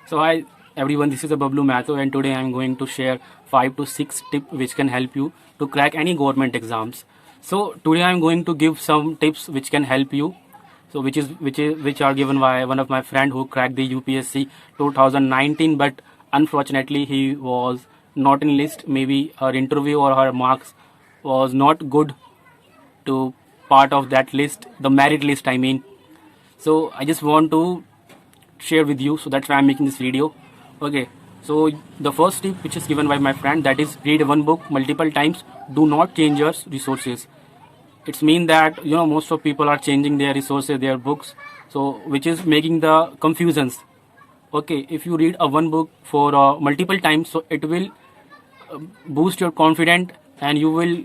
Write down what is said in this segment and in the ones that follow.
So hi everyone, this is a Bablu Matho, and today I am going to share 5 to 6 tips which can help you to crack any government exams. So today I am going to give some tips which can help you. So which are given by one of my friend who cracked the UPSC 2019, but unfortunately he was not in list. Maybe her interview or her marks was not good to part of that list, the merit list I mean. So I just want to share with you, so that's why I'm making this video. Okay, so the first tip which is given by my friend, that is read one book multiple times, do not change your resources. It's mean that most of people are changing their resources, their books, so which is making the confusions. Okay, if you read a one book for multiple times, so it will boost your confidence and you will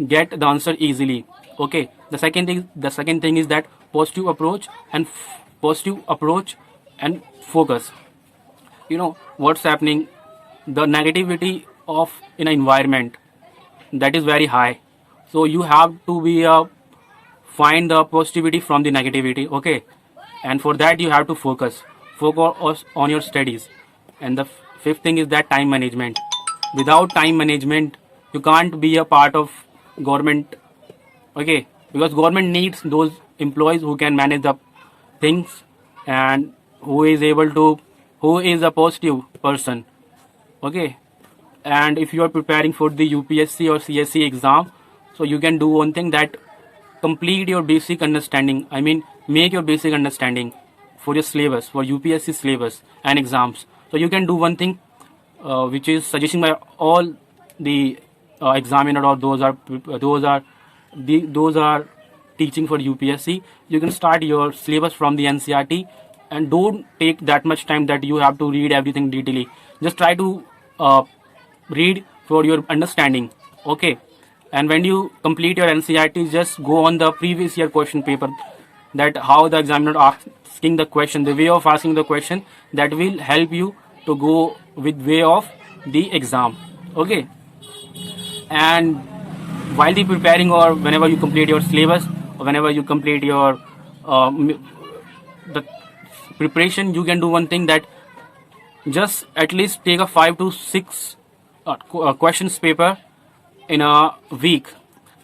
get the answer easily. Okay, the second thing is that positive approach and focus. What's happening, the negativity of in an environment that is very high, so you have to be find the positivity from the negativity. Okay, and for that you have to focus on your studies. And the fifth thing is that time management. Without time management you can't be a part of government. Okay, because government needs those employees who can manage the things, and who is a positive person. Okay, and if you are preparing for the UPSC or CSC exam, so you can do one thing, that complete your basic understanding, I mean make your basic understanding for your syllabus, for UPSC syllabus and exams. So you can do one thing, which is suggesting by all the examiner, or those are teaching for UPSC. You can start your syllabus from the NCERT, and don't take that much time that you have to read everything detailedly. Just try to read for your understanding. Okay, and when you complete your NCERT, just go on the previous year question paper, that how the examiner asking the question, the way of asking the question, that will help you to go with way of the exam. Okay, and while the preparing, or whenever you complete your syllabus, or whenever you complete your the preparation, you can do one thing, that just at least take a 5 to 6 questions paper in a week.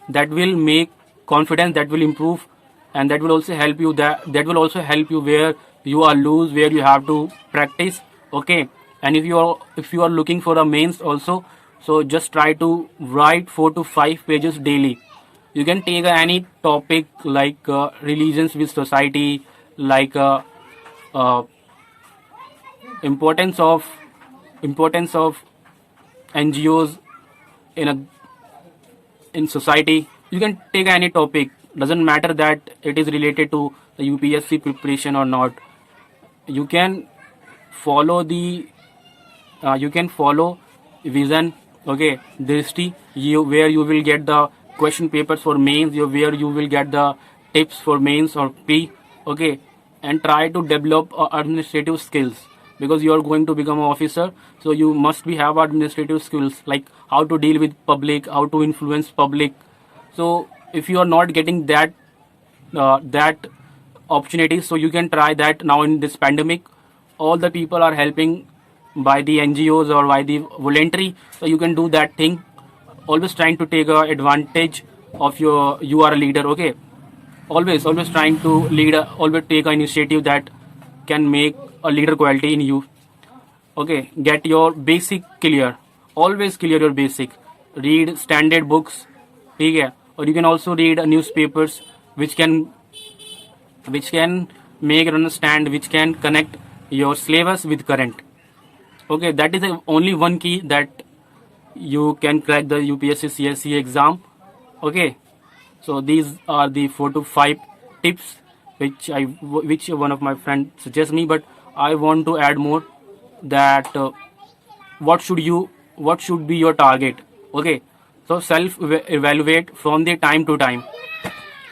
That will make confidence, that will improve, and that will also help you, that will also help you where you are loose, where you have to practice. Okay, and if you are looking for a mains also, so just try to write 4 to 5 pages daily. You can take any topic like religions with society, like uh, importance of NGOs in society. You can take any topic, doesn't matter that it is related to the UPSC preparation or not. You can follow the you can follow vision. Okay, drishti, where you will get the question papers for mains, where you will get the tips for mains or pre. Okay, and try to develop administrative skills, because you are going to become an officer, so you must have administrative skills, like how to deal with public, how to influence public. So if you are not getting that opportunity, so you can try that. Now in this pandemic, all the people are helping by the NGOs or by the voluntary, so you can do that thing. Always trying to take advantage of you are a leader. Okay, always trying to lead, always take an initiative that can make a leader quality in you. Okay, get your basic clear, always clear your basic. Read standard books, ठीक है, or you can also read newspapers which can make you understand, which can connect your syllabus with current. Okay, that is the only one key that you can crack the UPSC CSC exam. Okay, so these are the 4 to 5 tips which one of my friends suggests me, but I want to add more, that what should be your target. Okay, so self evaluate from the time to time.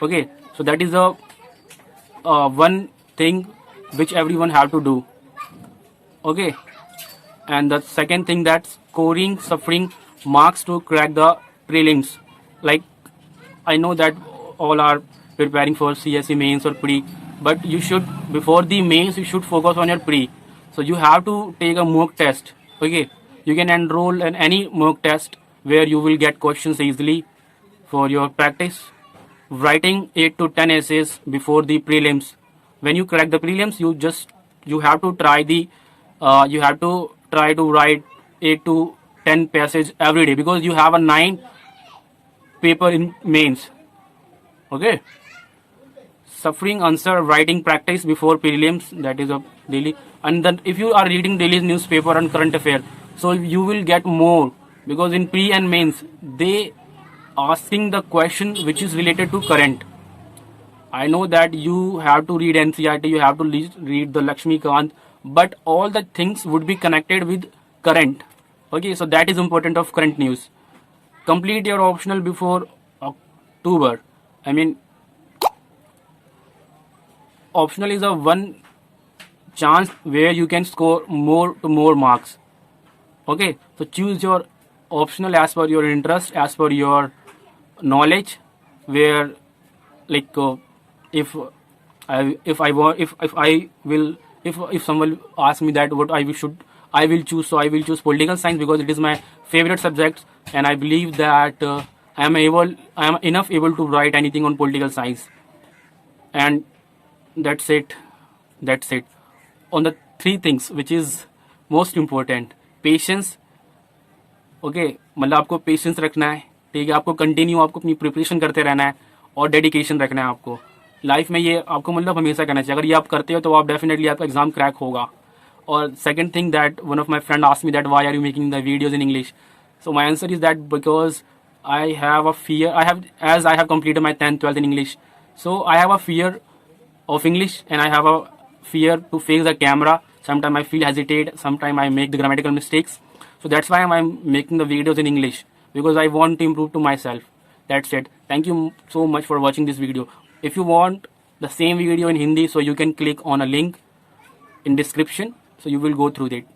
Okay, so that is a one thing which everyone have to do. Okay, and the second thing, that scoring suffering marks to crack the prelims. Like, I know that all are preparing for CSE mains or pre, but you should, before the mains, you should focus on your pre. So you have to take a mock test. Okay, you can enroll in any mock test where you will get questions easily for your practice. Writing 8 to 10 essays before the prelims. When you crack the prelims, you have to try the you have to try to write 8 to 10 passage every day, because you have a 9 paper in mains. Okay, suffering answer writing practice before prelims, that is a daily. And then if you are reading daily newspaper and current affair, so you will get more, because in pre and mains they asking the question which is related to current. I know that you have to read NCERT, you have to read the Lakshmi Kant, but all the things would be connected with current. Okay, so that is important of current news. Complete your optional before October. I mean, optional is a one chance where you can score more to more marks. Okay, so choose your optional as per your interest, as per your knowledge, where like if I want, if I will, if someone asks me that what I will choose, so I will choose political science because it is my favorite subject, and I believe that I am enough able to write anything on political science. And that's it. That's it. On the three things which is most important: patience. Okay, मतलब आपको patience रखना है, ठीक है, आपको continue आपको अपनी preparation करते रहना है, और डेडिकेशन रखना है आपको लाइफ में। ये आपको मतलब हमेशा करना चाहिए। अगर ये आप करते हो तो आप डेफिनेटली आपका एग्जाम क्रैक होगा। और second thing that one of my friend asked me that why are you making the videos in English, so my answer is that because I have a fear, I have completed my 10th 12th in English, so I have a fear of English, and I have a fear to face the camera. Sometimes I feel hesitate, sometimes I make the grammatical mistakes. So that's why I'm making the videos in English, because I want to improve to myself. That's it. Thank you so much for watching this video. If you want the same video in Hindi, so you can click on a link in description, so you will go through it.